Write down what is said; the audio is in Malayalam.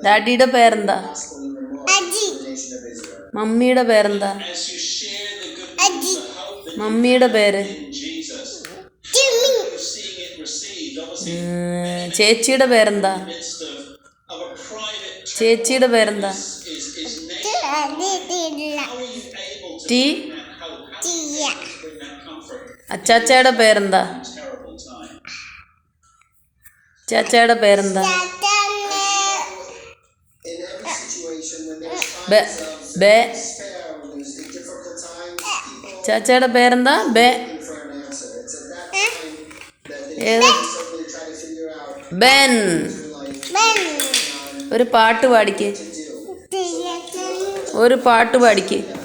ഡാഡിയുടെ പേരെന്താ? മമ്മിയുടെ പേരെന്താ? മമ്മിയുടെ പേര്? ചേച്ചിയുടെ പേരെന്താ? ചേച്ചിയുടെ പേരെന്താ? ടി. അച്ചാച്ചയുടെ പേരെന്താ? ചാച്ചയുടെ പേരെന്താ? ബേ. ചാച്ചയുടെ പേരെന്താ? ബേ. ഏത്? ബെൻ. ഒരു പാട്ട് പാടിക്ക്.